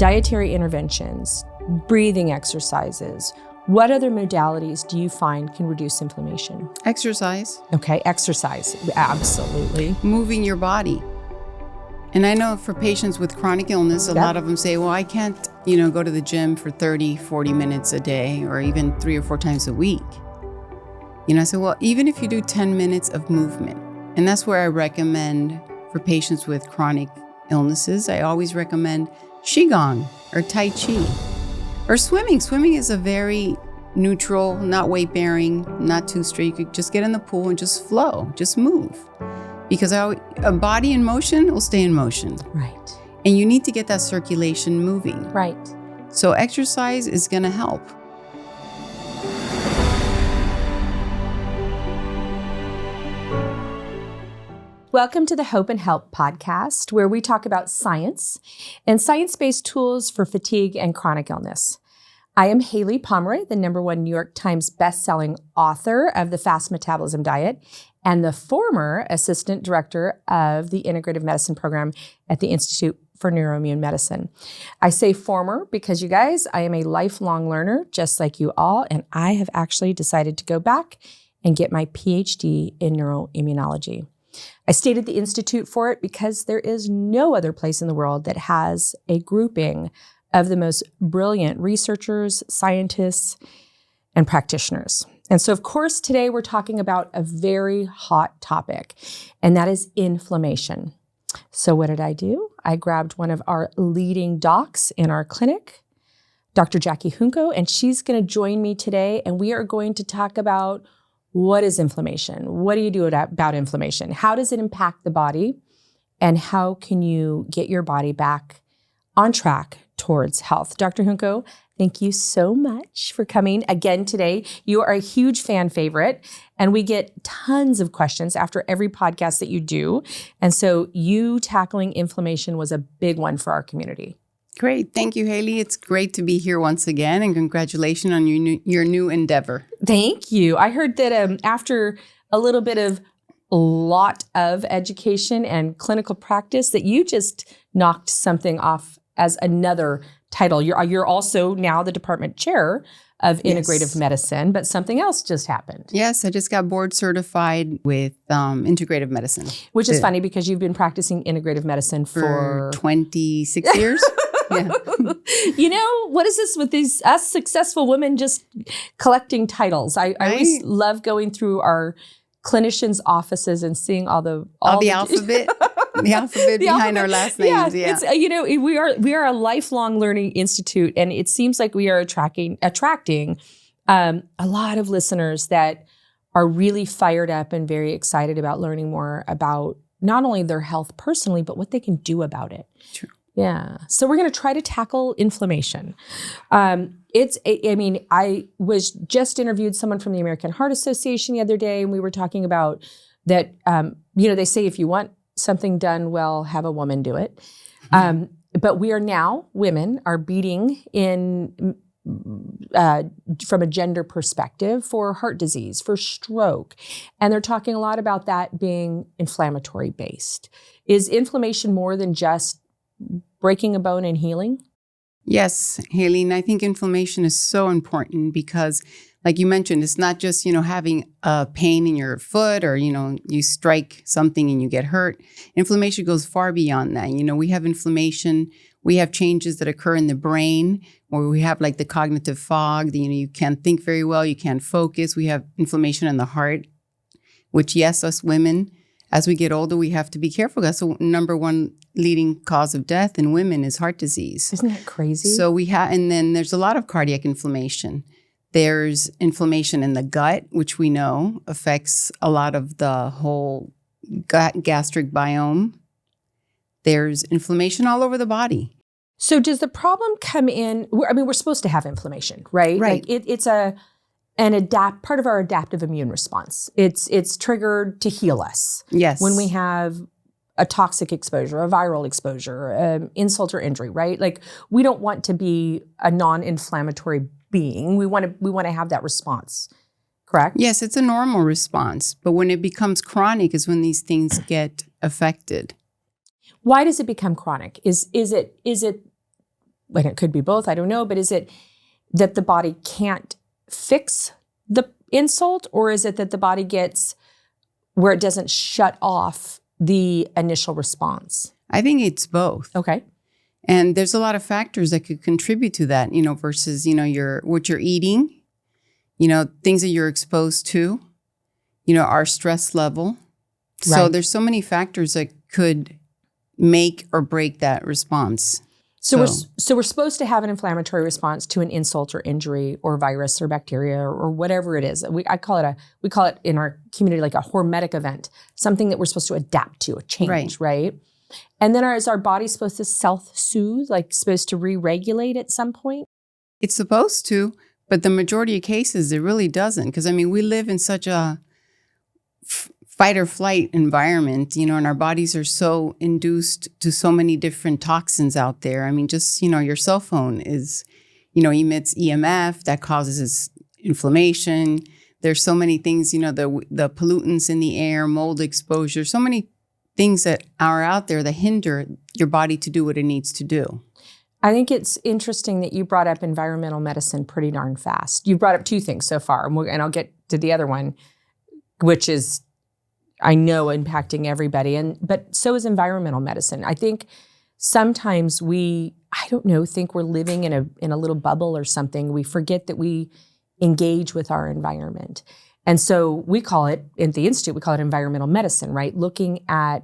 dietary interventions, breathing exercises, what other modalities do you find can reduce inflammation? Exercise. Okay, exercise, absolutely. Moving your body. And I know for patients with chronic illness, a lot of them say, well, I can't, go to the gym for 30, 40 minutes a day or even 3 or 4 times a week. I said, well, even if you do 10 minutes of movement, and that's where I recommend for patients with chronic illnesses, I always recommend Qigong or Tai Chi or swimming. Swimming is a very neutral, not weight-bearing, not too strict. You could just get in the pool and just flow, just move. Because a body in motion will stay in motion. Right. And you need to get that circulation moving. Right. So exercise is going to help. Welcome to the Hope and Help podcast, where we talk about science and science-based tools for fatigue and chronic illness. I am Haylie Pomroy, the #1 New York Times bestselling author of The Fast Metabolism Diet and the former assistant director of the Integrative Medicine program at the Institute for Neuro-Immune Medicine. I say former because, you guys, I am a lifelong learner, just like you all, and I have actually decided to go back and get my PhD in neuroimmunology. I stayed at the Institute for it because there is no other place in the world that has a grouping of the most brilliant researchers, scientists, and practitioners. And so, of course, today we're talking about a very hot topic, and that is inflammation. So what did I do? I grabbed one of our leading docs in our clinic, Dr. Jacqueline Junco, and she's going to join me today, and we are going to talk about what is inflammation? What do you do about inflammation? How does it impact the body? And how can you get your body back on track towards health? Dr. Junco, thank you so much for coming again today. You are a huge fan favorite, and we get tons of questions after every podcast that you do. And so you tackling inflammation was a big one for our community. Great. Thank you, Haylie. It's great to be here once again, and congratulations on your new endeavor. Thank you. I heard that after a little bit of lot of education and clinical practice that you just knocked something off as another title. You're also now the department chair of integrative medicine, but something else just happened. Yes, I just got board certified with integrative medicine. Which is funny because you've been practicing integrative medicine for 26 years. Yeah. What is this with us successful women just collecting titles? I always love going through our clinicians' offices and seeing all the alphabet. The alphabet behind our last names. Yeah. It's, we are a lifelong learning institute, and it seems like we are attracting a lot of listeners that are really fired up and very excited about learning more about not only their health personally, but what they can do about it. True. Yeah. So we're going to try to tackle inflammation. I was just interviewed someone from the American Heart Association the other day, and we were talking about that, they say if you want something done well, have a woman do it. But we are now, women are beating in from a gender perspective for heart disease, for stroke. And they're talking a lot about that being inflammatory based. Is inflammation more than just breaking a bone and healing? Yes, Haylie, and I think inflammation is so important because, like you mentioned, it's not just, having a pain in your foot or, you strike something and you get hurt. Inflammation goes far beyond that. We have inflammation. We have changes that occur in the brain where we have like the cognitive fog. You can't think very well. You can't focus. We have inflammation in the heart, which, yes, us women, as we get older, we have to be careful. That's the #1 leading cause of death in women is heart disease. Isn't that crazy? So and then there's a lot of cardiac inflammation. There's inflammation in the gut, which we know affects a lot of the whole gastric biome. There's inflammation all over the body. So does the problem come in? We're supposed to have inflammation, right? Right. Like it's part of our adaptive immune response. It's triggered to heal us. Yes. When we have a toxic exposure, a viral exposure, insult or injury, right? Like we don't want to be a non-inflammatory being. We want to have that response, correct? Yes, it's a normal response. But when it becomes chronic is when these things get affected. Why does it become chronic? Is it and it could be both, I don't know, but is it that the body can't fix the insult, or is it that the body gets where it doesn't shut off the initial response? I think it's both. Okay. And there's a lot of factors that could contribute to that, versus, what you're eating, things that you're exposed to, our stress level. Right. So there's so many factors that could make or break that response. So we're supposed to have an inflammatory response to an insult or injury or virus or bacteria or whatever it is. We call it in our community like a hormetic event, something that we're supposed to adapt to, a change, right? And then is our body supposed to self-soothe, like supposed to re-regulate at some point? It's supposed to, but the majority of cases, it really doesn't. Because, we live in such a fight or flight environment, and our bodies are so induced to so many different toxins out there. Just, your cell phone emits EMF that causes inflammation. There's so many things, the pollutants in the air, mold exposure, so many things that are out there that hinder your body to do what it needs to do. I think it's interesting that you brought up environmental medicine pretty darn fast. You brought up two things so far, and I'll get to the other one, which is, I know, impacting everybody. But so is environmental medicine. I think sometimes think we're living in a little bubble or something. We forget that we engage with our environment. And so we call it, at the Institute, we call it environmental medicine, right? Looking at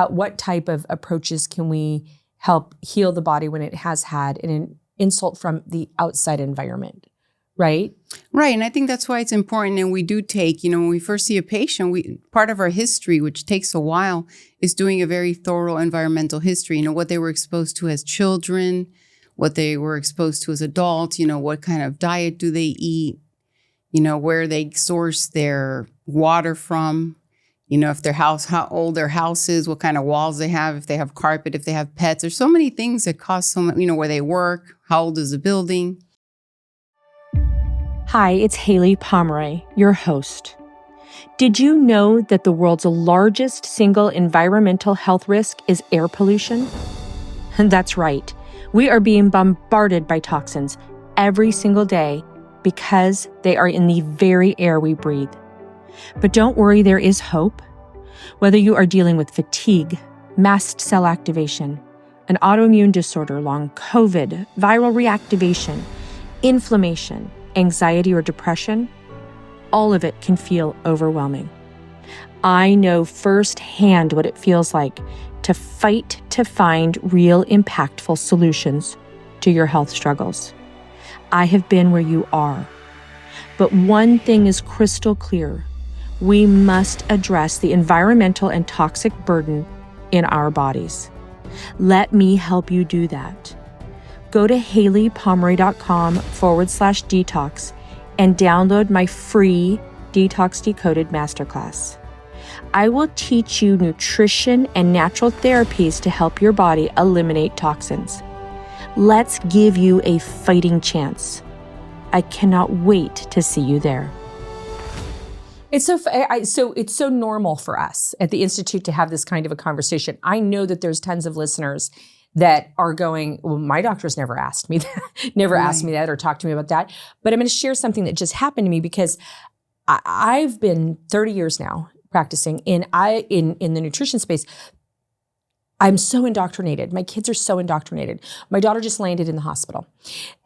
what type of approaches can we help heal the body when it has had an insult from the outside environment, right? Right. And I think that's why it's important. And we do take, when we first see a patient, part of our history, which takes a while, is doing a very thorough environmental history, what they were exposed to as children, what they were exposed to as adults, what kind of diet do they eat, where they source their water from, if their house, how old their house is, what kind of walls they have, if they have carpet, if they have pets. There's so many things that cause so much, where they work, how old is the building. Hi, it's Haylie Pomroy, your host. Did you know that the world's largest single environmental health risk is air pollution? That's right. We are being bombarded by toxins every single day because they are in the very air we breathe. But don't worry, there is hope. Whether you are dealing with fatigue, mast cell activation, an autoimmune disorder, long COVID, viral reactivation, inflammation, anxiety or depression, all of it can feel overwhelming. I know firsthand what it feels like to fight to find real impactful solutions to your health struggles. I have been where you are. But one thing is crystal clear. We must address the environmental and toxic burden in our bodies. Let me help you do that. Go to HayliePomroy.com/detox and download my free Detox Decoded Masterclass. I will teach you nutrition and natural therapies to help your body eliminate toxins. Let's give you a fighting chance. I cannot wait to see you there. It's so normal for us at the Institute to have this kind of a conversation. I know that there's tons of listeners that are going, well, my doctor's never asked me that, asked me that or talked to me about that. But I'm going to share something that just happened to me because I've been 30 years now practicing in the nutrition space. I'm so indoctrinated. My kids are so indoctrinated. My daughter just landed in the hospital.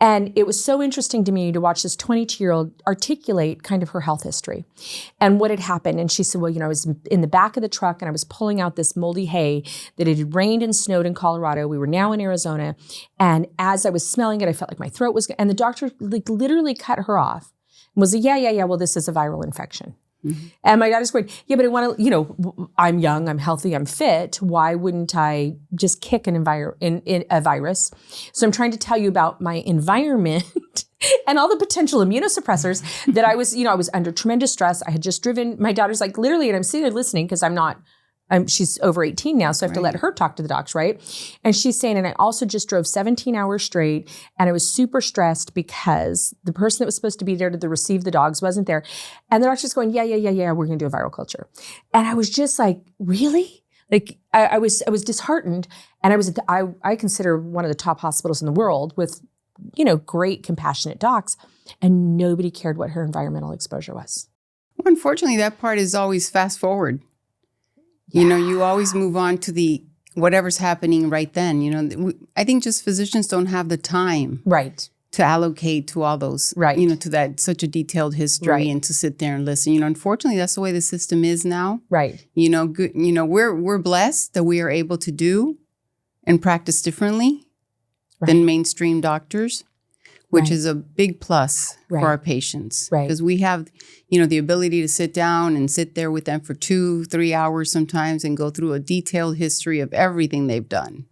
And it was so interesting to me to watch this 22-year-old articulate kind of her health history and what had happened. And she said, well, I was in the back of the truck and I was pulling out this moldy hay that it had rained and snowed in Colorado. We were now in Arizona. And as I was smelling it, I felt like my throat was, and the doctor literally cut her off and was like, yeah, well, this is a viral infection. Mm-hmm. And my daughter's going, yeah, but I want to, I'm young, I'm healthy, I'm fit. Why wouldn't I just kick a virus? So I'm trying to tell you about my environment and all the potential immunosuppressors that I was under tremendous stress. I had just driven, my daughter's like literally, and I'm sitting there listening because she's over 18 now, so I have to let her talk to the docs, right? And she's saying, and I also just drove 17 hours straight, and I was super stressed because the person that was supposed to be there to receive the dogs wasn't there. And the doctor's going, yeah, we're going to do a viral culture. And I was just like, really? Like I was disheartened, and I was at I consider one of the top hospitals in the world with, great compassionate docs, and nobody cared what her environmental exposure was. Well, unfortunately, that part is always fast forward. Yeah. You always move on to whatever's happening right then. I think just physicians don't have the time. Right. To allocate to all those, right. To that such a detailed history right. and to sit there and listen. Unfortunately, that's the way the system is now. Right. Good. We're blessed that we are able to do and practice differently than mainstream doctors, which is a big plus for our patients. Right. Because we have, the ability to sit down and sit there with them for 2-3 hours sometimes and go through a detailed history of everything they've done.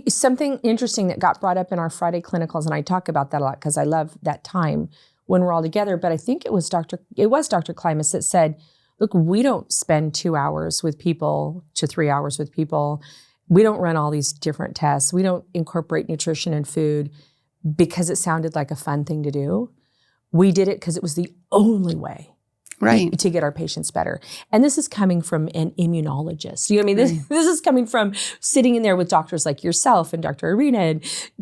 Something interesting that got brought up in our Friday clinicals, and I talk about that a lot because I love that time when we're all together, but I think it was Dr. Klimas that said, look, we don't spend 2 hours with people to 3 hours with people. We don't run all these different tests. We don't incorporate nutrition and food because it sounded like a fun thing to do. We did it because it was the only way to get our patients better. And this is coming from an immunologist. This is coming from sitting in there with doctors like yourself and Dr. Arena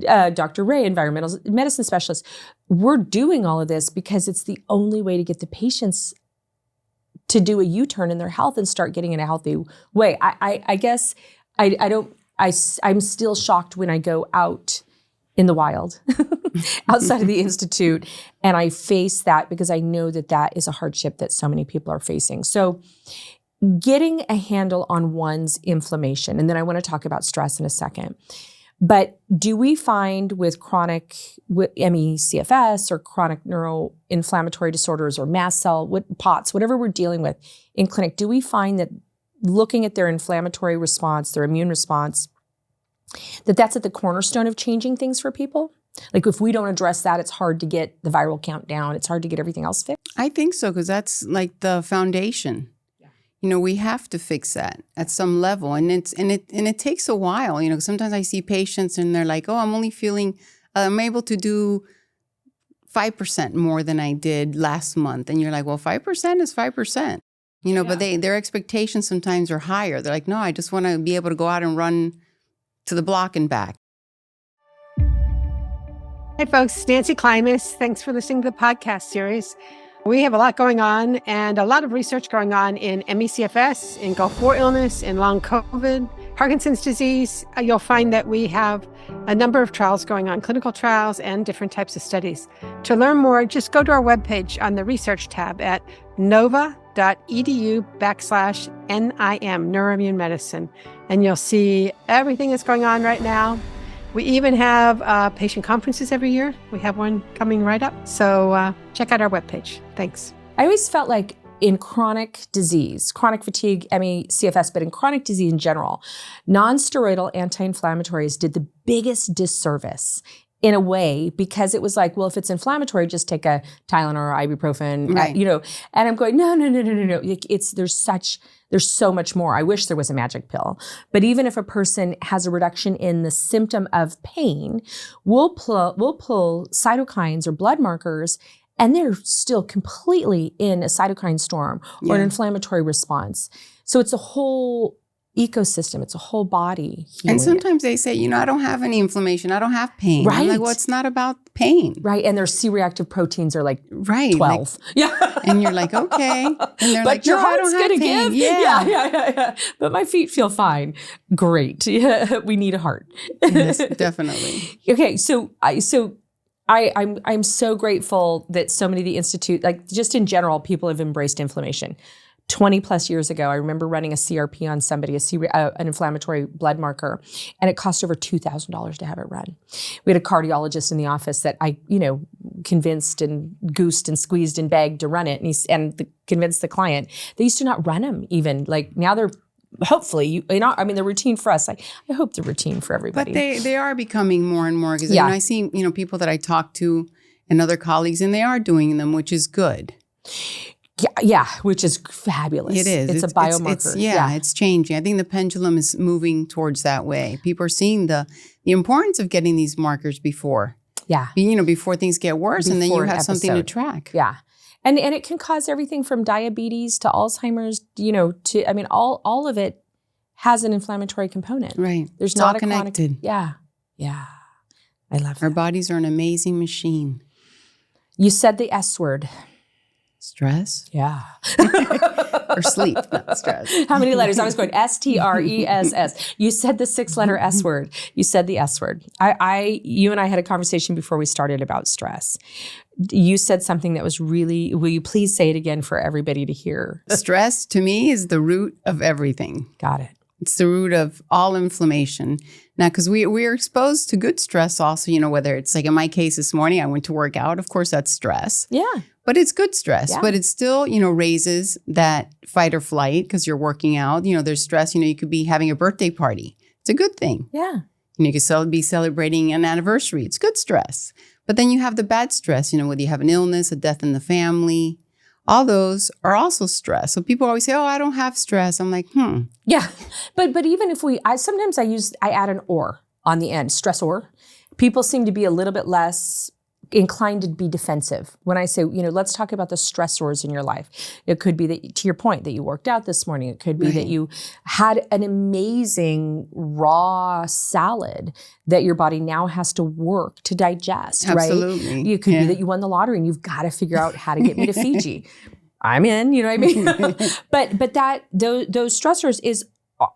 and Dr. Ray, environmental medicine specialists. We're doing all of this because it's the only way to get the patients to do a U-turn in their health and start getting in a healthy way. I guess I'm still shocked when I go out in the wild outside of the Institute. And I face that because I know that is a hardship that so many people are facing. So getting a handle on one's inflammation, and then I want to talk about stress in a second. But do we find with chronic ME/CFS or chronic neuroinflammatory disorders or mast cell, POTS, whatever we're dealing with in clinic, do we find that looking at their inflammatory response, their immune response, that's at the cornerstone of changing things for people? Like if we don't address that, it's hard to get the viral count down. It's hard to get everything else fixed. I think so, because that's like the foundation. Yeah. We have to fix that at some level, and it takes a while. Sometimes I see patients and they're like, "Oh, I'm able to do 5% more than I did last month," and you're like, "Well, 5% is 5%." But their expectations sometimes are higher. They're like, "No, I just want to be able to go out and run to the block and back." Hey folks, it's Nancy Klimas. Thanks for listening to the podcast series. We have a lot going on and a lot of research going on in ME/CFS, in Gulf War illness, in long COVID, Parkinson's disease. You'll find that we have a number of trials going on, clinical trials and different types of studies. To learn more, just go to our webpage on the research tab at nova.edu/NIM, Neuro-Immune Medicine. And you'll see everything that's going on right now. We even have patient conferences every year. We have one coming right up. So check out our webpage. Thanks. I always felt like in chronic disease, chronic fatigue, ME/CFS, but in chronic disease in general, non-steroidal anti-inflammatories did the biggest disservice in a way, because it was like, well, if it's inflammatory, just take a Tylenol or ibuprofen, and I'm going, no. There's so much more. I wish there was a magic pill. But even if a person has a reduction in the symptom of pain, we'll pull cytokines or blood markers, and they're still completely in a cytokine storm or an inflammatory response. So it's a whole ecosystem. It's a whole body healing. And sometimes they say, I don't have any inflammation. I don't have pain. Right. I'm like, well, it's not about pain. Right. And their C-reactive proteins are like 12. And you're like, okay. And they're but your heart's going to give. Yeah. But my feet feel fine. Great. Yeah. We need a heart. Yes, definitely. Okay. So I'm so grateful that so many of the Institute, like just in general, people have embraced inflammation. 20 plus years ago, I remember running a CRP on somebody, an inflammatory blood marker, and it cost over $2,000 to have it run. We had a cardiologist in the office that I, convinced and goosed and squeezed and begged to run it, and convinced the client. They used to not run them even. Like now they're hopefully, they're routine for us. I hope they're routine for everybody. But they are becoming more and more, because I see, people that I talk to and other colleagues, and they are doing them, which is good. Yeah, which is fabulous. It is. It's a biomarker. It's changing. I think the pendulum is moving towards that way. People are seeing the importance of getting these markers before. Yeah. Before things get worse, and then you have something to track. Yeah. And it can cause everything from diabetes to Alzheimer's, to all of it has an inflammatory component. Right. There's It's not all a connected. Yeah. I love Our that. bodies are an amazing machine. You said the S word. Stress Yeah. or sleep, not stress. How many letters? I was going STRESS. You said the 6-letter S word. You said the S word. You and I had a conversation before we started about stress. You said something that was really, will you please say it again for everybody to hear? Stress, to me, is the root of everything. Got it. It's the root of all inflammation. Now, because we're exposed to good stress also, whether it's like in my case this morning, I went to work out. Of course, that's stress. Yeah. But it's good stress. Yeah. But it still, raises that fight or flight because you're working out. There's stress. You could be having a birthday party. It's a good thing. Yeah. You could be celebrating an anniversary. It's good stress. But then you have the bad stress, whether you have an illness, a death in the family. All those are also stress. So people always say, oh, I don't have stress. I'm like, Yeah. But even if sometimes I add an or on the end, stressor. People seem to be a little bit less inclined to be defensive. When I say, let's talk about the stressors in your life. It could be that, to your point, that you worked out this morning. It could be that you had an amazing raw salad that your body now has to work to digest, Absolutely. right? It could be that you won the lottery and you've got to figure out how to get me to Fiji. I'm in, you know what I mean? but those stressors is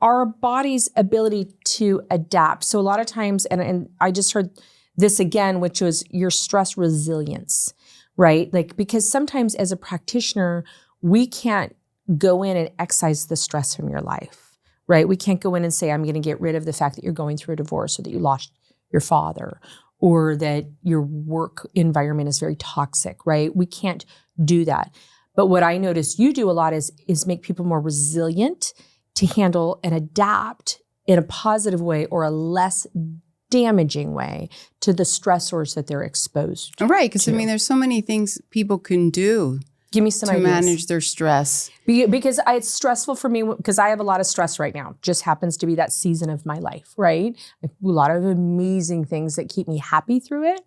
our body's ability to adapt. So a lot of times, and I just heard this again, which was your stress resilience, right? Because sometimes as a practitioner, we can't go in and excise the stress from your life, right? We can't go in and say, I'm going to get rid of the fact that you're going through a divorce or that you lost your father or that your work environment is very toxic, right? We can't do that. But what I notice you do a lot is make people more resilient to handle and adapt in a positive way or a less damaging way to the stressors that they're exposed to. Right, because there's so many things people can do. Give me some to ideas. manage their stress. Because it's stressful for me because I have a lot of stress right now. Just happens to be that season of my life, right? A lot of amazing things that keep me happy through it.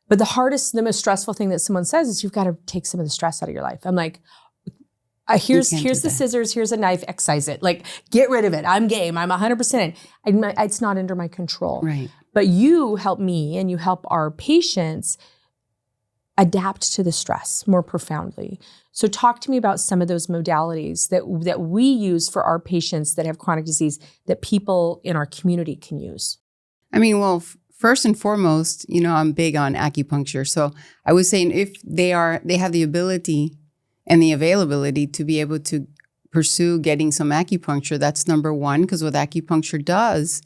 But the most stressful thing that someone says is you've got to take some of the stress out of your life. I'm like, here's the scissors, here's a knife, excise it. Get rid of it. I'm game. I'm 100% in. It's not under my control. Right. But you help me and you help our patients adapt to the stress more profoundly. So talk to me about some of those modalities that we use for our patients that have chronic disease that people in our community can use. First and foremost, I'm big on acupuncture. So I was saying if they have the ability and the availability to be able to pursue getting some acupuncture, that's number one, because what acupuncture does,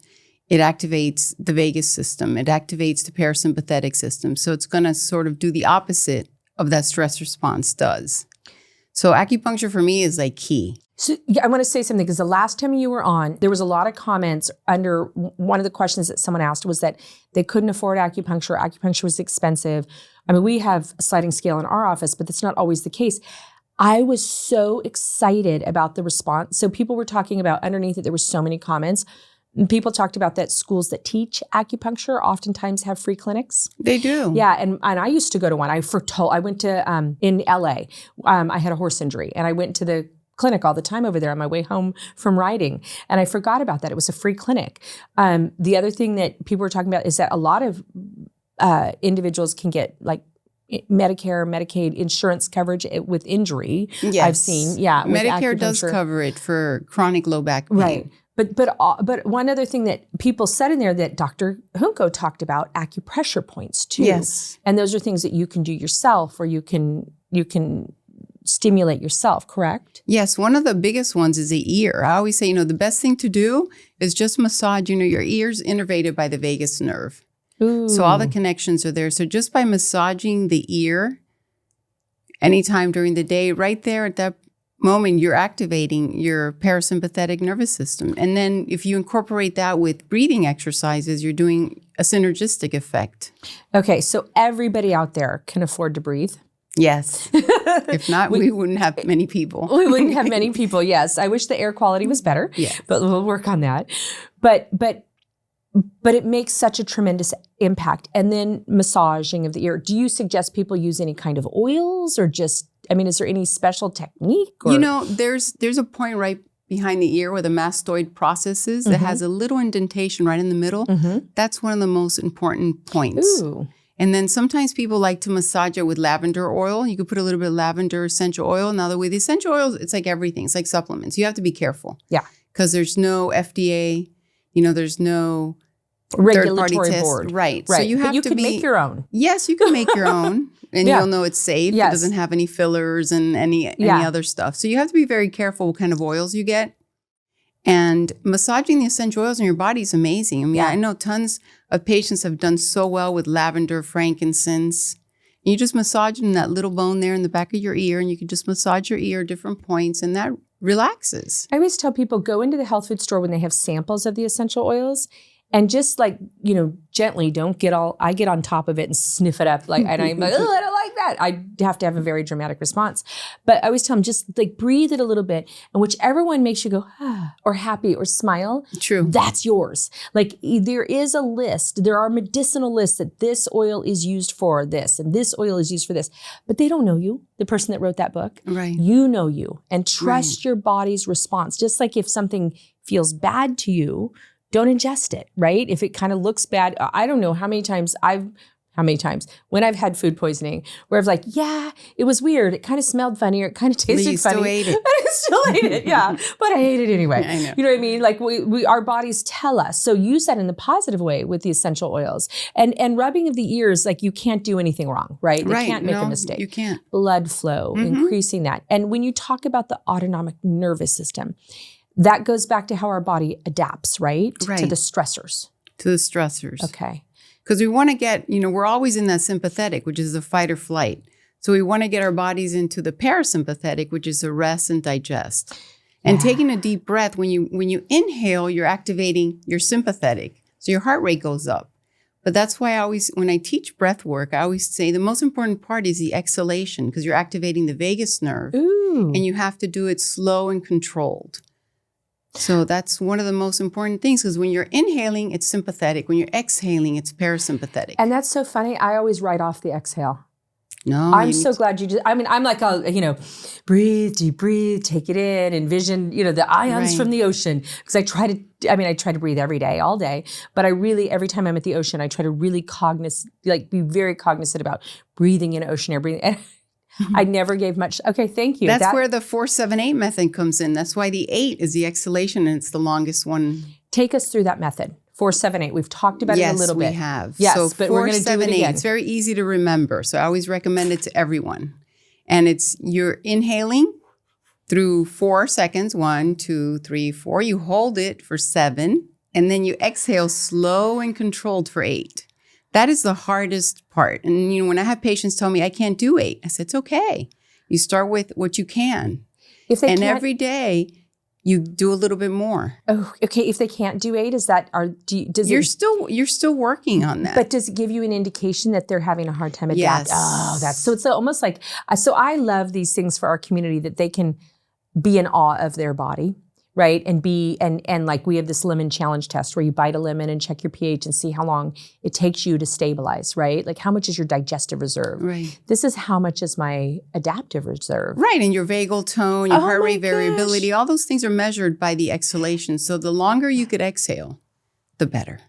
it activates the vagus system. It activates the parasympathetic system. So it's going to sort of do the opposite of that stress response does. So acupuncture for me is key. So I want to say something because the last time you were on, there was a lot of comments under one of the questions that someone asked was that they couldn't afford acupuncture. Acupuncture was expensive. We have a sliding scale in our office, but that's not always the case. I was so excited about the response. So people were talking about underneath it, there were so many comments. And people talked about that schools that teach acupuncture oftentimes have free clinics. They do. Yeah, and I used to go to one. I went to, in LA, I had a horse injury and I went to the clinic all the time over there on my way home from riding. And I forgot about that. It was a free clinic. The other thing that people were talking about is that a lot of individuals can get Medicare, Medicaid insurance coverage with injury. Yes. I've seen, Medicare does cover it for chronic low back pain. Right. But one other thing that people said in there that Dr. Junco talked about, acupressure points too. Yes. And those are things that you can do yourself or you can stimulate yourself, correct? Yes. One of the biggest ones is the ear. I always say, the best thing to do is just massage, your ear's innervated by the vagus nerve. Ooh. So all the connections are there. So just by massaging the ear anytime during the day, right there at that moment, you're activating your parasympathetic nervous system. And then if you incorporate that with breathing exercises, you're doing a synergistic effect. Okay, so everybody out there can afford to breathe. Yes. If not, we wouldn't have many people. We wouldn't have many people, yes. I wish the air quality was better, yes. But we'll work on that. But it makes such a tremendous impact. And then massaging of the ear. Do you suggest people use any kind of oils or just, is there any special technique? Or? There's a point right behind the ear where the mastoid processes, that has a little indentation right in the middle. That's one of the most important points. Ooh. And then sometimes people like to massage it with lavender oil. You could put a little bit of lavender essential oil. Now, the way the essential oils, it's like everything. It's like supplements. You have to be careful. Yeah. Because there's no FDA, there's no Regulatory test. board. Right. So you have you to can be. make your own. Yes, you can make your own. And you'll know it's safe. Yes. It doesn't have any fillers and any other stuff. So you have to be very careful what kind of oils you get. And massaging the essential oils in your body is amazing. I mean, I know tons of patients have done so well with lavender, frankincense. You just massage them in that little bone there in the back of your ear, and you can just massage your ear at different points, and that relaxes. I always tell people, go into the health food store when they have samples of the essential oils, and just gently, I get on top of it and sniff it up. And I'm like, oh, I don't like that. I have to have a very dramatic response. But I always tell them, just breathe it a little bit. And whichever one makes you go, or happy or smile, True. That's yours. There is a list. There are medicinal lists that this oil is used for this and this oil is used for this. But they don't know you, the person that wrote that book. Right. You know you. And trust your body's response. Just like if something feels bad to you, don't ingest it, right? If it kind of looks bad, I don't know how many times when I've had food poisoning where I've it was weird. It kind of smelled funny or it kind of tasted funny. You still ate it. And I still ate it, yeah. But I ate it anyway. I know. You know what I mean? We our bodies tell us. So use that in the positive way with the essential oils. And rubbing of the ears, you can't do anything wrong, right? You can't make a mistake. You can't. Blood flow, increasing that. And when you talk about the autonomic nervous system, that goes back to how our body adapts, right? To the stressors. To the stressors. Okay. Because we want to get, we're always in that sympathetic, which is the fight or flight. So we want to get our bodies into the parasympathetic, which is the rest and digest. And taking a deep breath, when you inhale, you're activating your sympathetic. So your heart rate goes up. But that's why when I teach breath work, I always say the most important part is the exhalation, because you're activating the vagus nerve. Ooh. And you have to do it slow and controlled. So that's one of the most important things, because when you're inhaling, it's sympathetic. When you're exhaling, it's parasympathetic. And that's so funny. I always write off the exhale. No, I'm so glad you just, I'm like, breathe, deep breathe, take it in, envision, the ions from the ocean. Because I try to breathe every day, all day. But every time I'm at the ocean, I try to really be very cognizant about breathing in ocean air, breathing. I never gave much. Okay, thank you. That's where the 4-7-8 method comes in. That's why the 8 is the exhalation, and it's the longest one. Take us through that method. 4-7-8. We've talked about it a little bit. Yes, we have. Yes, so but we're going to do it again. It's very easy to remember. So I always recommend it to everyone. And you're inhaling through 4 seconds. 1, 2, 3, 4. You hold it for 7. And then you exhale slow and controlled for 8. That is the hardest part. And when I have patients tell me I can't do 8, I said, it's okay. You start with what you can. Every day you do a little bit more. Oh, okay. If they can't do 8, you're still working on that. But does it give you an indication that they're having a hard time adapting? Yes. Oh, it's almost like, so I love these things for our community that they can be in awe of their body. Right. And we have this lemon challenge test where you bite a lemon and check your pH and see how long it takes you to stabilize, right? Like how much is your digestive reserve? Right. This is how much is my adaptive reserve. Right. And your vagal tone, your heart rate variability, all those things are measured by the exhalation. So the longer you could exhale, the better.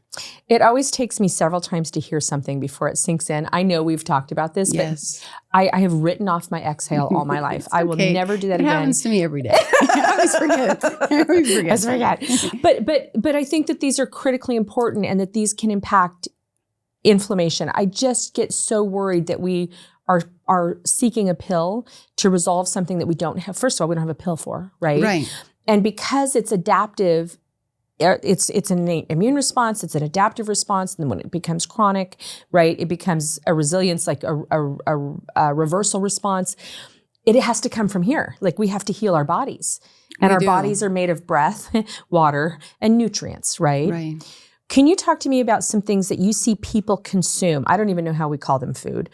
It always takes me several times to hear something before it sinks in. I know we've talked about this, but I have written off my exhale all my life. I will never do that again. It happens to me every day. I always forget. But I think that these are critically important and that these can impact inflammation. I just get so worried that we are seeking a pill to resolve something that we don't have. First of all, we don't have a pill for, right? Right. And because it's adaptive, it's an innate immune response, it's an adaptive response, and then when it becomes chronic, right, it becomes a resilience, like a reversal response. It has to come from here. Like we have to heal our bodies. And our bodies are made of breath, water, and nutrients, right? Right. Can you talk to me about some things that you see people consume? I don't even know how we call them food,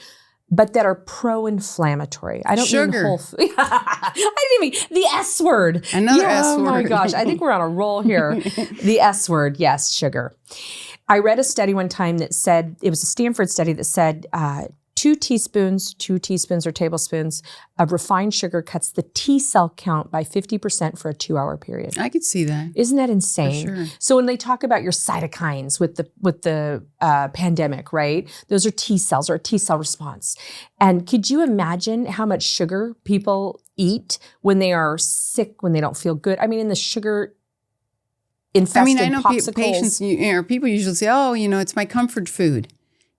but that are pro-inflammatory. I don't mean whole food. I didn't mean the S word. Another S word. Oh my gosh, I think we're on a roll here. The S word, yes, sugar. I read a study one time that said, it was a Stanford study that said 2 teaspoons or tablespoons of refined sugar cuts the T cell count by 50% for a 2-hour period. I could see that. Isn't that insane? For sure. So when they talk about your cytokines with the pandemic, right? Those are T cells or a T cell response. And could you imagine how much sugar people eat when they are sick, when they don't feel good? I mean, in the sugar infested I know popsicles. patients, people usually say, oh, it's my comfort food.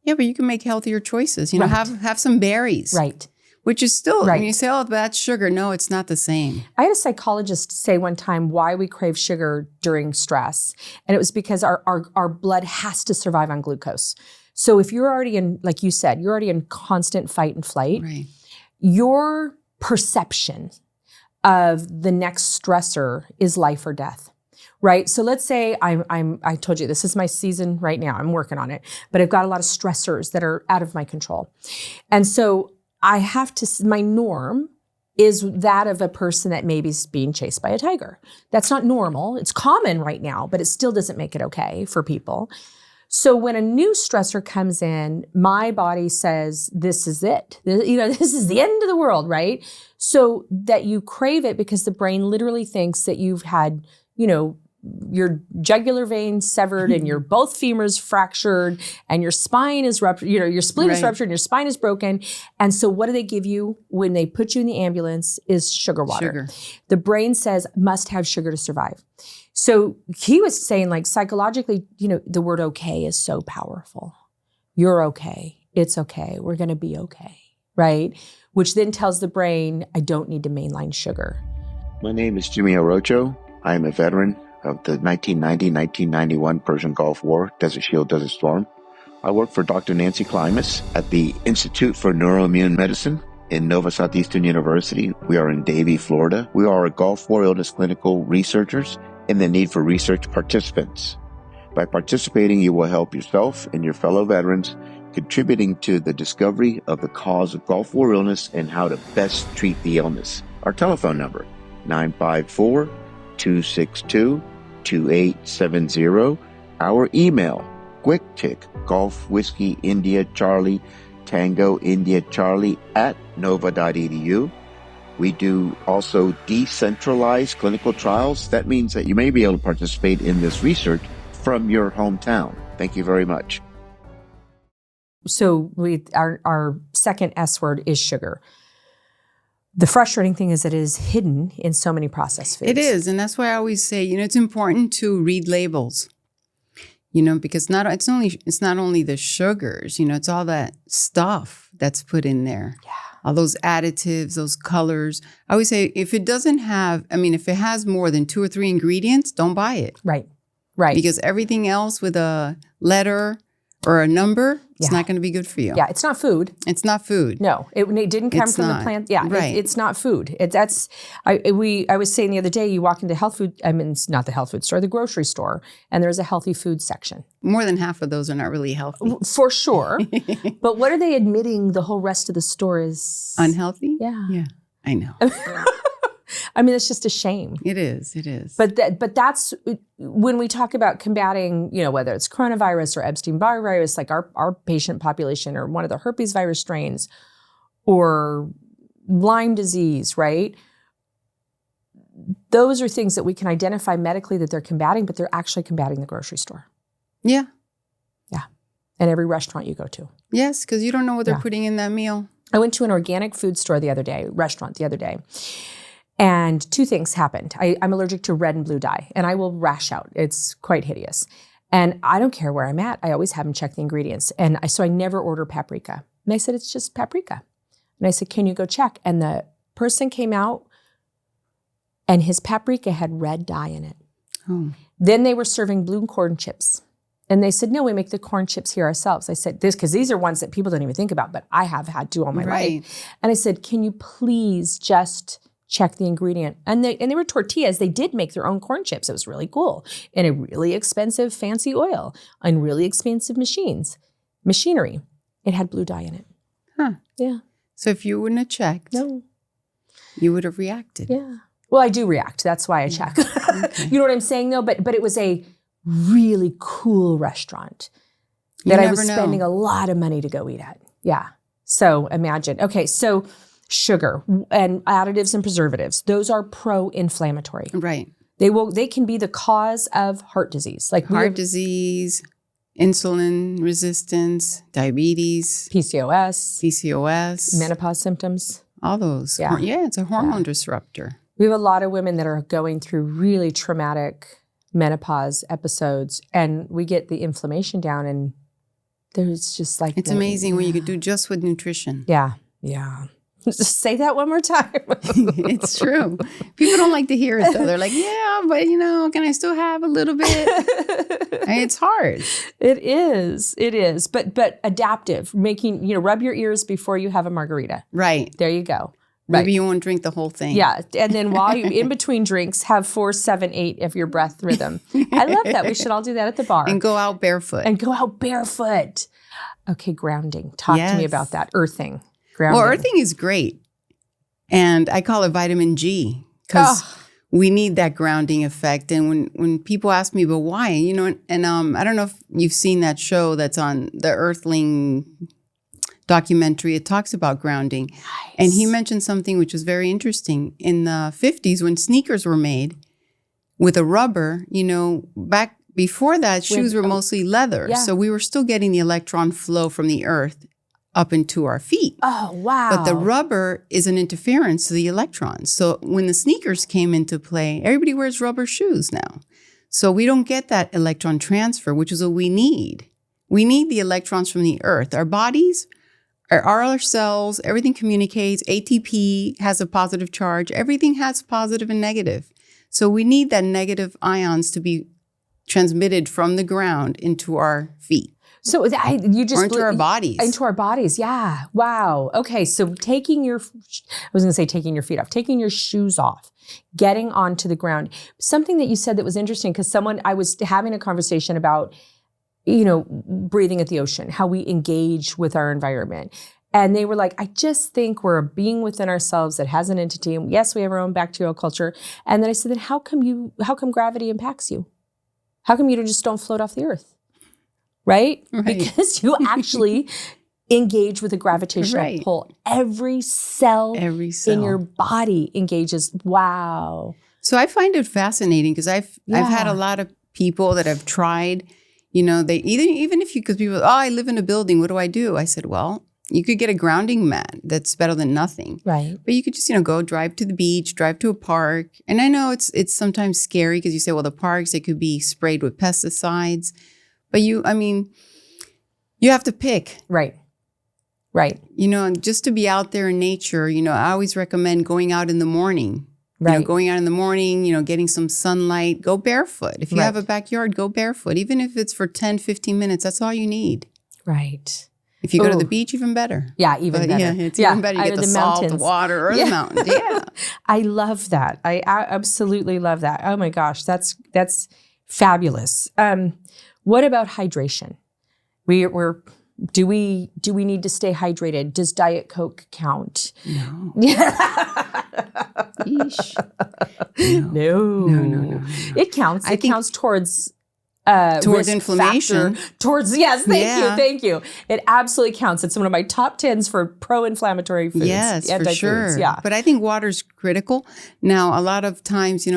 Yeah, but you can make healthier choices. Right. Have some berries. Right. Which is still, Right. when you say, oh, that's sugar. No, it's not the same. I had a psychologist say one time why we crave sugar during stress. And it was because our blood has to survive on glucose. So if you're already in, like you said, you're already in constant fight and flight, Right. your perception of the next stressor is life or death. Right. So let's say I told you this is my season right now. I'm working on it, but I've got a lot of stressors that are out of my control. And so I have to, my norm is that of a person that maybe is being chased by a tiger. That's not normal. It's common right now, but it still doesn't make it okay for people. So when a new stressor comes in, my body says, this is it. This is the end of the world, right? So that you crave it because the brain literally thinks that you've had, your jugular vein severed and your both femurs fractured and your spine is ruptured, your spleen is ruptured and your spine is broken. And so what do they give you when they put you in the ambulance is sugar water. The brain says must have sugar to survive. So he was saying like psychologically, the word okay is so powerful. You're okay. It's okay. We're going to be okay. Right? Which then tells the brain, I don't need to mainline sugar. My name is Jimmy Orocho. I am a veteran of the 1990-1991 Persian Gulf War, Desert Shield, Desert Storm. I work for Dr. Nancy Klimas at the Institute for Neuro-Immune Medicine in Nova Southeastern University. We are in Davie, Florida. We are Gulf War illness clinical researchers in the need for research participants. By participating, you will help yourself and your fellow veterans, contributing to the discovery of the cause of Gulf War illness and how to best treat the illness. Our telephone number, 954-262-2870. Our email, QuickTick, Golf Whiskey India Charlie Tango India Charlie @nova.edu. We do also decentralized clinical trials. That means that you may be able to participate in this research from your hometown. Thank you very much. So our second S word is sugar. The frustrating thing is that it is hidden in so many processed foods. It is. And that's why I always say, it's important to read labels, because it's not only the sugars, it's all that stuff that's put in there. Yeah. All those additives, those colors. I always say, if it has more than 2 or 3 ingredients, don't buy it. Right. Because everything else with a letter or a number, it's not going to be good for you. Yeah, it's not food. It's not food. No, it didn't come from the plant. Yeah, right. It's not food. I was saying the other day, you walk into it's not the health food store, the grocery store, and there's a healthy food section. More than half of those are not really healthy. For sure. But what are they admitting the whole rest of the store is? Unhealthy? Yeah. Yeah, I know. It's just a shame. It is. But that's when we talk about combating, whether it's coronavirus or Epstein-Barr virus, like our patient population or one of the herpes virus strains or Lyme disease, right? Those are things that we can identify medically that they're combating, but they're actually combating the grocery store. Yeah. Yeah. And every restaurant you go to. Yes, because you don't know what they're putting in that meal. I went to an organic food store restaurant the other day. And 2 things happened. I'm allergic to red and blue dye, and I will rash out. It's quite hideous. And I don't care where I'm at. I always have them check the ingredients. And so I never order paprika. And I said, it's just paprika. And I said, can you go check? And the person came out, and his paprika had red dye in it. Oh. Then they were serving blue corn chips. And they said, no, we make the corn chips here ourselves. I said, because these are ones that people don't even think about, but I have had to all my life. And I said, can you please just check the ingredient? And they were tortillas. They did make their own corn chips. It was really cool. And a really expensive fancy oil and really expensive machinery. It had blue dye in it. Huh. Yeah. So if you wouldn't have checked, you would have reacted. Yeah. Well, I do react. That's why I check. Okay. You know what I'm saying though? But it was a really cool restaurant that I was spending a lot of money to go eat at. Yeah. So imagine. Okay, so sugar and additives and preservatives, those are pro-inflammatory. Right. They can be the cause of heart disease. Like Heart disease, insulin resistance, diabetes, PCOS, menopause symptoms. all those. Yeah. It's a hormone disruptor. We have a lot of women that are going through really traumatic menopause episodes, and we get the inflammation down, and there's just like... It's amazing what you could do just with nutrition. Yeah. Just say that one more time. It's true. People don't like to hear it, though. They're like, yeah, but, can I still have a little bit? It's hard. It is. But adaptive, making, rub your ears before you have a margarita. Right. There you go. Maybe you won't drink the whole thing. Yeah. And then while you in between drinks, have 4, 7, 8 of your breath rhythm. I love that. We should all do that at the bar. And go out barefoot. Okay, grounding. Talk to me about that. Earthing. Grounding. Well, earthing is great. And I call it vitamin G because we need that grounding effect. And when people ask me, but why? And I don't know if you've seen that show that's on the Earthling documentary. It talks about grounding. Nice. And he mentioned something which was very interesting. In the 50s, when sneakers were made with a rubber, back before that, shoes were mostly leather. Yeah. So we were still getting the electron flow from the earth up into our feet. Oh, wow. But the rubber is an interference to the electrons. So when the sneakers came into play, everybody wears rubber shoes now. So we don't get that electron transfer, which is what we need. We need the electrons from the earth. Our bodies, our cells, everything communicates. ATP has a positive charge. Everything has positive and negative. So we need that negative ions to be transmitted from the ground into our feet. So you just... Or into our bodies. Into our bodies, yeah. Wow. Okay, so taking your feet off, taking your shoes off, getting onto the ground. Something that you said that was interesting, because I was having a conversation about, breathing at the ocean, how we engage with our environment. And they were like, I just think we're a being within ourselves that has an entity. And yes, we have our own bacterial culture. And then I said, then how come gravity impacts you? How come you just don't float off the earth? Right? Because you actually engage with a gravitational pull. Every cell in your body engages. Wow. So I find it fascinating because I've had a lot of people that have tried, they even if because people, I live in a building, what do I do? I said, well, you could get a grounding mat that's better than nothing. Right. But you could just, go drive to the beach, drive to a park. And I know it's sometimes scary because you say, well, the parks, they could be sprayed with pesticides. But you have to pick. Right. Just to be out there in nature, I always recommend going out in the morning. Right. Going out in the morning, getting some sunlight, go barefoot. If you have a backyard, go barefoot. Even if it's for 10, 15 minutes, that's all you need. Right. If you go to the beach, even better. Yeah, even better. Yeah, it's even better. You get the salt, mountains. The water, or the mountains. Yeah. I love that. I absolutely love that. Oh my gosh, that's fabulous. What about hydration? Do we need to stay hydrated? Does Diet Coke count? No. No. It counts. It counts towards inflammation. Thank you. It absolutely counts. It's one of my top 10s for pro-inflammatory foods. Yes, for sure. Yeah. But I think water's critical. Now, a lot of times,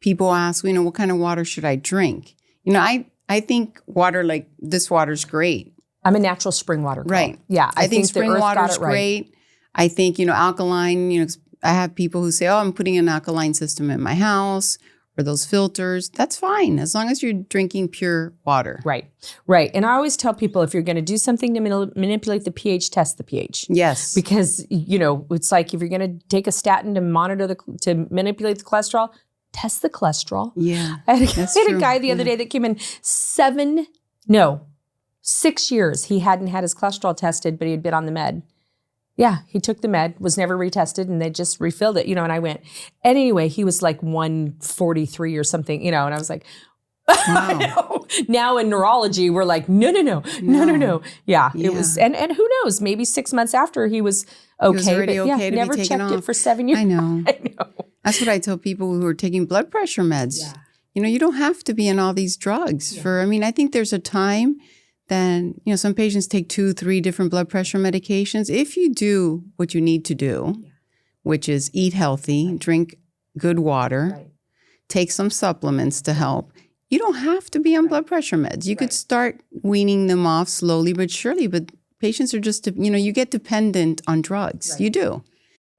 people ask, what kind of water should I drink? I think water like this water's great. I'm a natural spring water girl. Right. Yeah. I think spring water's great. I think, alkaline, I have people who say, I'm putting an alkaline system in my house or those filters. That's fine as long as you're drinking pure water. Right. And I always tell people if you're going to do something to manipulate the pH, test the pH. Yes. Because, it's like if you're going to take a statin to to manipulate the cholesterol, test the cholesterol. Yeah. I had a guy the other day that came in 6 years. He hadn't had his cholesterol tested, but he had been on the med. Yeah, he took the med, was never retested, and they just refilled it, and I went. And anyway, he was like 143 or something, and I was like, wow. Now in neurology, we're like, no. Yeah, it was, and who knows, maybe 6 months after he was okay. He was already okay to never be taken checked off. It for 7 years. I know. That's what I tell people who are taking blood pressure meds. Yeah. You don't have to be on all these drugs I think there's a time then, some patients take 2-3 different blood pressure medications. If you do what you need to do, which is eat healthy, drink good water, take some supplements to help, you don't have to be on blood pressure meds. You could start weaning them off slowly but surely, but patients are just, you get dependent on drugs. You do.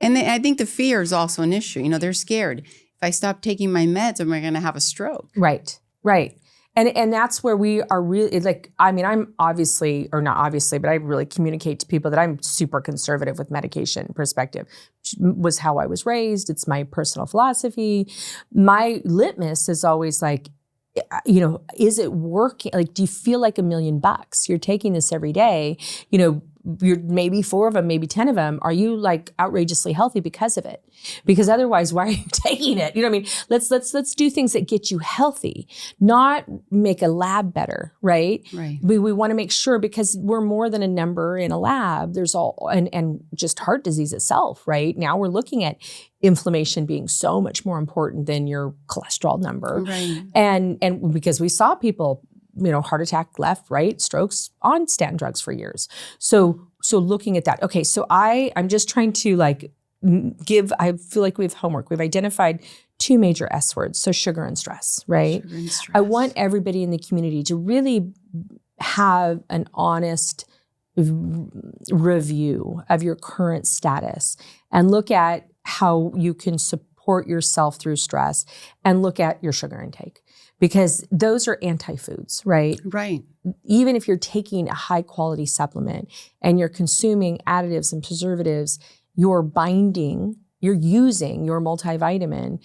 And I think the fear is also an issue. They're scared. If I stop taking my meds, am I going to have a stroke? Right. And that's where we are really I'm obviously, or not obviously, but I really communicate to people that I'm super conservative with medication perspective. Was how I was raised. It's my personal philosophy. My litmus is always like, is it working? Like, do you feel like $1 million? You're taking this every day, you're maybe 4 of them, maybe 10 of them. Are you like outrageously healthy because of it? Because otherwise, why are you taking it? You know what I mean? Let's do things that get you healthy, not make a lab better, right? Right. We want to make sure, because we're more than a number in a lab. There's and just heart disease itself, right? Now we're looking at inflammation being so much more important than your cholesterol number. Right. And because we saw people, heart attack, left, right, strokes on statin drugs for years. So looking at that. Okay, so I'm just trying to I feel like we have homework. We've identified 2 major S words. So sugar and stress, right? Sugar and stress. I want everybody in the community to really have an honest review of your current status and look at how you can support yourself through stress and look at your sugar intake. Because those are anti-foods, right? Right. Even if you're taking a high quality supplement and you're consuming additives and preservatives, you're using your multivitamin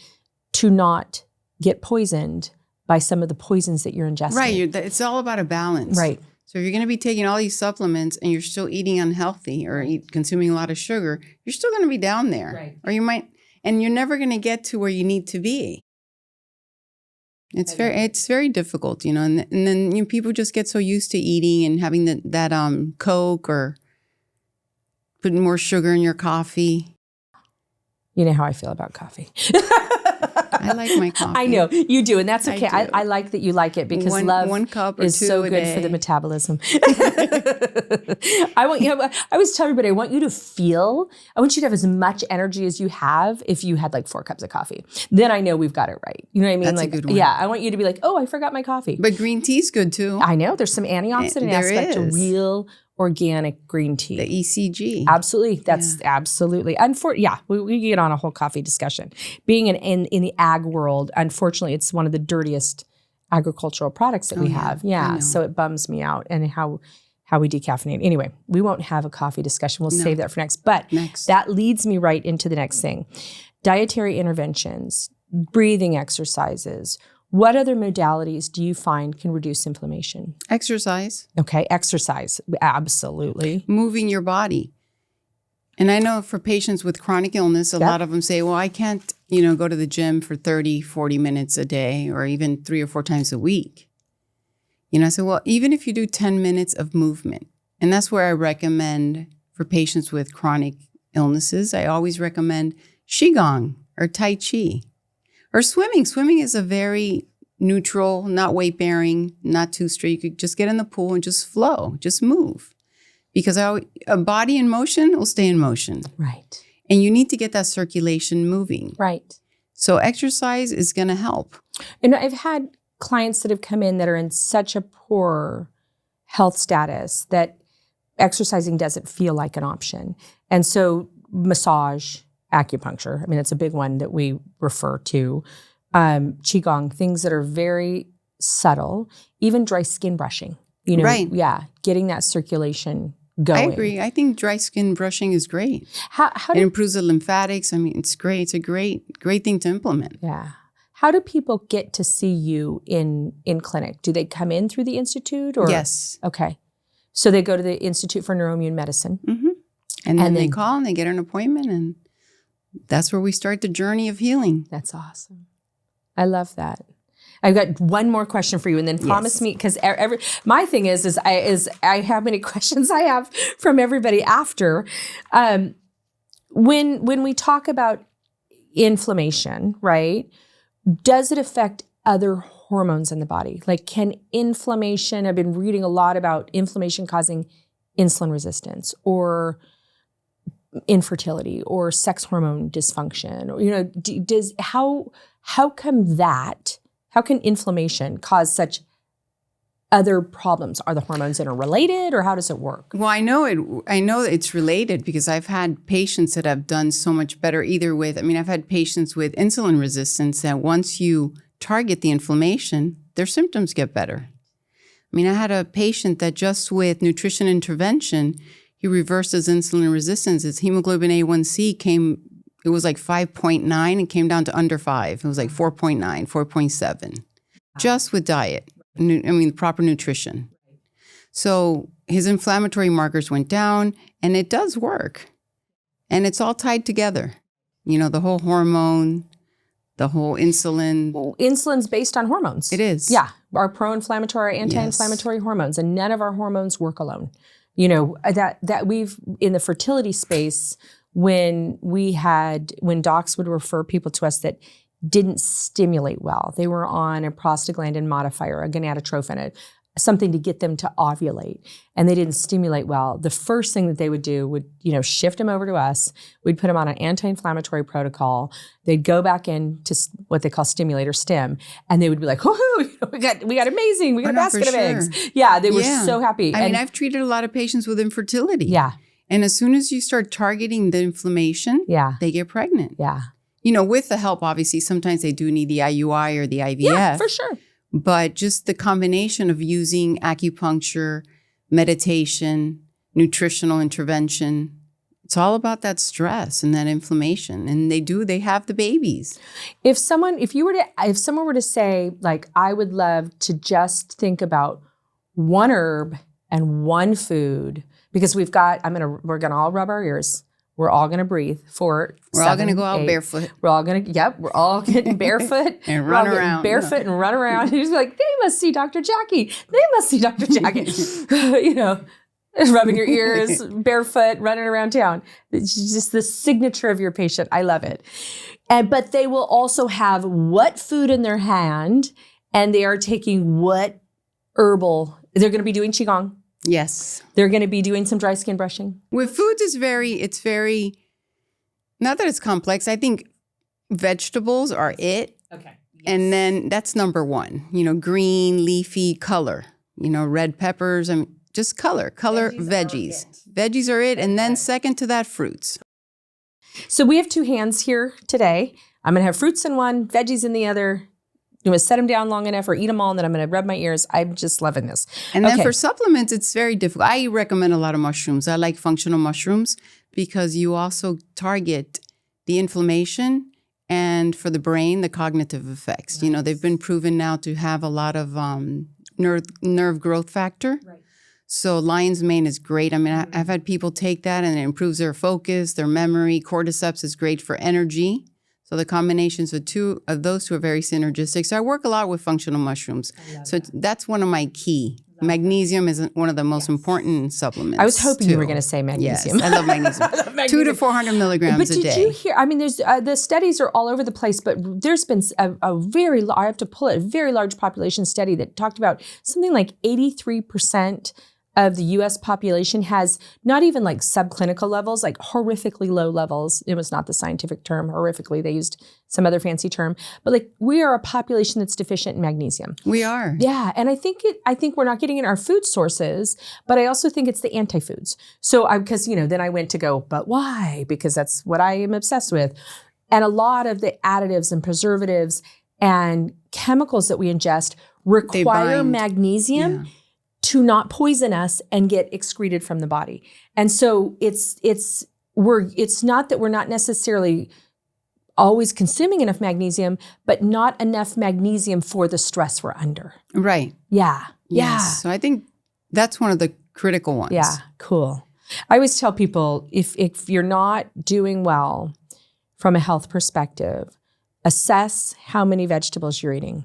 to not get poisoned by some of the poisons that you're ingesting. Right. It's all about a balance. Right. So if you're going to be taking all these supplements and you're still eating unhealthy or consuming a lot of sugar, you're still going to be down there. Right. Or you might, and you're never going to get to where you need to be. It's very difficult, and then people just get so used to eating and having that Coke or putting more sugar in your coffee. You know how I feel about coffee. I like my coffee. I know you do, and that's okay. I like that you like it, because one cup or is 2 so a good day. for the metabolism. I always tell everybody, I want you to have as much energy as you have if you had like 4 cups of coffee. Then I know we've got it right. You know what I mean? That's a good one. Yeah, I want you to be like, oh, I forgot my coffee. But green tea's good too. I know there's some antioxidant aspect to real organic green tea. The ECG. Absolutely. That's absolutely. We get on a whole coffee discussion. Being in the ag world, unfortunately, it's one of the dirtiest agricultural products that we have. Yeah. So it bums me out, and how we decaffeinate. Anyway, we won't have a coffee discussion. We'll save that for next. But that leads me right into the next thing. Dietary interventions, breathing exercises. What other modalities do you find can reduce inflammation? Exercise. Okay, exercise. Absolutely. Moving your body. And I know for patients with chronic illness, a lot of them say, well, I can't, go to the gym for 30, 40 minutes a day or even 3 or 4 times a week. I said, well, even if you do 10 minutes of movement, and that's where I recommend for patients with chronic illnesses, I always recommend Qigong or Tai Chi. Or swimming. Swimming is a very neutral, not weight-bearing, not too strict. You could just get in the pool and just flow, just move. Because a body in motion will stay in motion. Right. And you need to get that circulation moving. Right. So exercise is going to help. And I've had clients that have come in that are in such a poor health status that exercising doesn't feel like an option. And so massage, acupuncture, it's a big one that we refer to. Qigong, things that are very subtle, even dry skin brushing, Right. Yeah, getting that circulation going. I agree. I think dry skin brushing is great. It improves the lymphatics. It's great. It's a great thing to implement. Yeah. How do people get to see you in clinic? Do they come in through the Institute? Or? Yes. Okay. So they go to the Institute for Neuro-Immune Medicine. Mm-hmm. And then they call and they get an appointment, and that's where we start the journey of healing. That's awesome. I love that. I've got one more question for you, and then promise me, because my thing is I have many questions I have from everybody after. When we talk about inflammation, right? Does it affect other hormones in the body? Like, can inflammation, I've been reading a lot about inflammation causing insulin resistance or infertility or sex hormone dysfunction, or, how can inflammation cause such other problems? Are the hormones interrelated, or how does it work? Well, I know it's related because I've had patients that have done so much better I've had patients with insulin resistance that once you target the inflammation, their symptoms get better. I had a patient that just with nutrition intervention, he reversed his insulin resistance. His hemoglobin A1C it was like 5.9 and came down to under 5. It was like 4.9, 4.7, just with diet. Proper nutrition. So his inflammatory markers went down, and it does work. And it's all tied together. The whole hormone, the whole insulin. Well, insulin's based on hormones. It is. Yeah. Our pro-inflammatory, anti-inflammatory hormones, and none of our hormones work alone. That we've, in the fertility space, when docs would refer people to us that didn't stimulate well. They were on a prostaglandin modifier, a gonadotrophin, something to get them to ovulate, and they didn't stimulate well. The first thing that they would do would, shift them over to us. We'd put them on an anti-inflammatory protocol. They'd go back into what they call stimulator stim, and they would be like, "Woohoo! We got amazing. We got a basket of eggs." Yeah, they were so happy. I've treated a lot of patients with infertility. Yeah, and as soon as you start targeting the inflammation, they get pregnant. Yeah. With the help, obviously, sometimes they do need the IUI or the IVF. Yeah, for sure. But just the combination of using acupuncture, meditation, nutritional intervention, it's all about that stress and that inflammation. And they have the babies. If someone were to say, like, I would love to just think about one herb and one food, because we're gonna all rub our ears. We're all going to breathe for We're all going to go out barefoot. We're all getting barefoot. And run around. Barefoot and run around. And he's like, they must see Dr. Jackie. They must see Dr. Jackie. Rubbing your ears, barefoot, running around town. It's just the signature of your patient. I love it. But they will also have what food in their hand, and they are taking what herbal. They're going to be doing Qigong. Yes. They're going to be doing some dry skin brushing. With foods, it's very, not that it's complex. I think vegetables are it. Okay. Yes. And then that's number one, green, leafy, color, red peppers. Just color, veggies. Veggies are it. And then second to that, fruits. So we have two hands here today. I'm going to have fruits in one, veggies in the other. I'm going to set them down long enough or eat them all, and then I'm going to rub my ears. I'm just loving this. And then for supplements, it's very difficult. I recommend a lot of mushrooms. I like functional mushrooms because you also target the inflammation and for the brain, the cognitive effects. Nice. They've been proven now to have a lot of nerve growth factor. Right. So lion's mane is great. I've had people take that and it improves their focus, their memory. Cordyceps is great for energy. So the combinations of those two are very synergistic. So I work a lot with functional mushrooms. So that's one of my key. Magnesium is one of the most important supplements. I was hoping you were going to say magnesium. Yes, I love magnesium. 200 to 400 milligrams a day. But did you hear, there's the studies are all over the place, but there's been a very large population study that talked about something like 83% of the U.S. population has not even like subclinical levels, like horrifically low levels. It was not the scientific term, horrifically. They used some other fancy term. But like we are a population that's deficient in magnesium. We are. Yeah. And I think we're not getting in our food sources, but I also think it's the anti-foods. So because then I went to go, but why? Because that's what I am obsessed with. And a lot of the additives and preservatives and chemicals that we ingest require magnesium. Yeah. To not poison us and get excreted from the body. And so it's not that we're not necessarily always consuming enough magnesium, but not enough magnesium for the stress we're under. Right. Yeah. Yes. Yeah. So I think that's one of the critical ones. Yeah. Cool. I always tell people if you're not doing well from a health perspective, assess how many vegetables you're eating.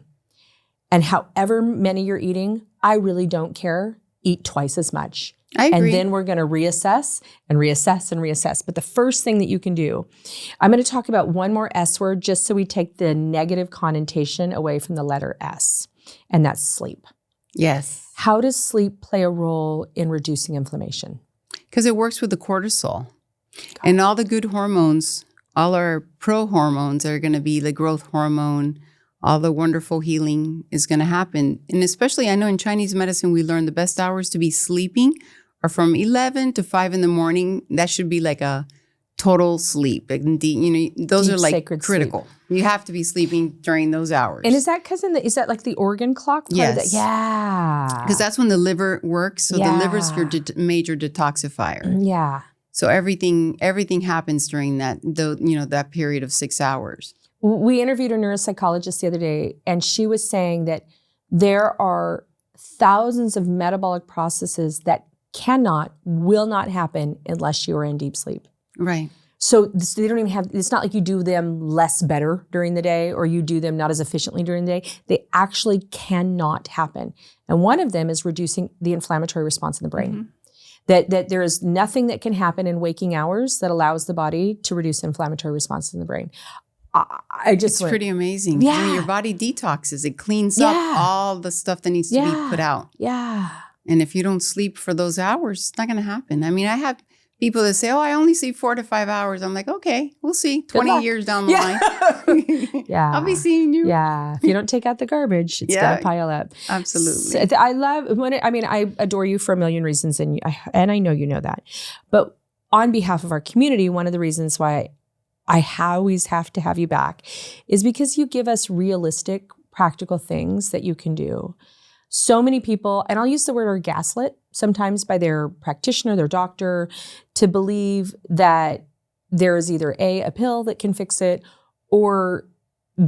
And however many you're eating, I really don't care. Eat twice as much. I agree. And then we're going to reassess and reassess and reassess. But the first thing that you can do, I'm going to talk about one more S word just so we take the negative connotation away from the letter S. and that's sleep. Yes. How does sleep play a role in reducing inflammation? Because it works with the cortisol. And all the good hormones, all our pro-hormones are going to be the growth hormone. All the wonderful healing is going to happen. And especially, I know in Chinese medicine, we learn the best hours to be sleeping are from 11 to 5 in the morning. That should be like a total sleep. Those Deep, are like sacred critical. sleep. You have to be sleeping during those hours. And is that because is that like the organ clock? Part of that? Yes. Yeah. Because that's when the liver works. So the liver is your major detoxifier. Yeah. So everything happens during that period of 6 hours. We interviewed a neuropsychologist the other day, and she was saying that there are thousands of metabolic processes that will not happen unless you are in deep sleep. Right. So they don't even have, it's not like you do them less better during the day or you do them not as efficiently during the day. They actually cannot happen. And one of them is reducing the inflammatory response in the brain. Mm-hmm. That there is nothing that can happen in waking hours that allows the body to reduce inflammatory response in the brain. It's pretty amazing. Yeah. When your body detoxes, it cleans up all the stuff that needs to be put out. Yeah. And if you don't sleep for those hours, it's not going to happen. I mean, I have people that say, I only sleep 4 to 5 hours. I'm like, okay, we'll see. 20 years down the line. Yeah. I'll be seeing you. Yeah. If you don't take out the garbage, it's going to pile up. Absolutely. So, I adore you for a million reasons, and I know you know that. But on behalf of our community, one of the reasons why I always have to have you back is because you give us realistic, practical things that you can do. So many people, and I'll use the word are gaslit sometimes by their practitioner, their doctor, to believe that there is either A, a pill that can fix it, or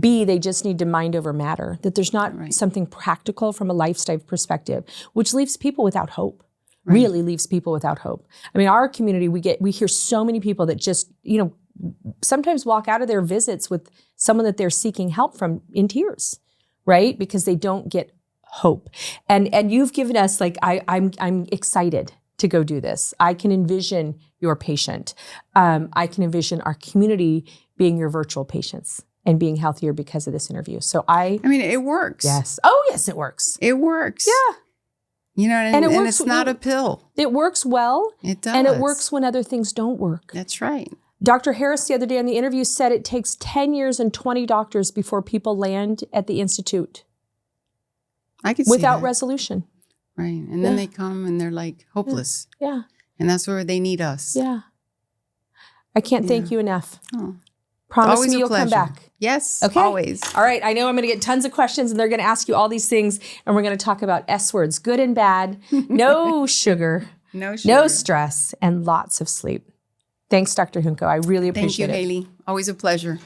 B, they just need to mind over matter, that there's not something practical from a lifestyle perspective, which leaves people without hope. Really leaves people without hope. I mean, our community, we hear so many people that just, sometimes walk out of their visits with someone that they're seeking help from in tears, right? Because they don't get hope. And you've given us, I'm excited to go do this. I can envision your patient. I can envision our community being your virtual patients and being healthier because of this interview. So I mean, it works. Yes. Oh, yes, it works. It works. Yeah. And it's not a pill. It works well. It does. And it works when other things don't work. That's right. Dr. Harris the other day on the interview said it takes 10 years and 20 doctors before people land at the Institute. I can see without that. resolution. Right. And then they come and they're like hopeless. Yeah. And that's where they need us. Yeah. I can't thank you enough. Oh. Promise Always me a you'll pleasure. come back. Yes, Okay. always. All right. I know I'm going to get tons of questions and they're going to ask you all these things. And we're going to talk about S words, good and bad, no sugar, No sugar. no stress, and lots of sleep. Thanks, Dr. Junco. I really appreciate it. Thank you, Haylie. Always a pleasure.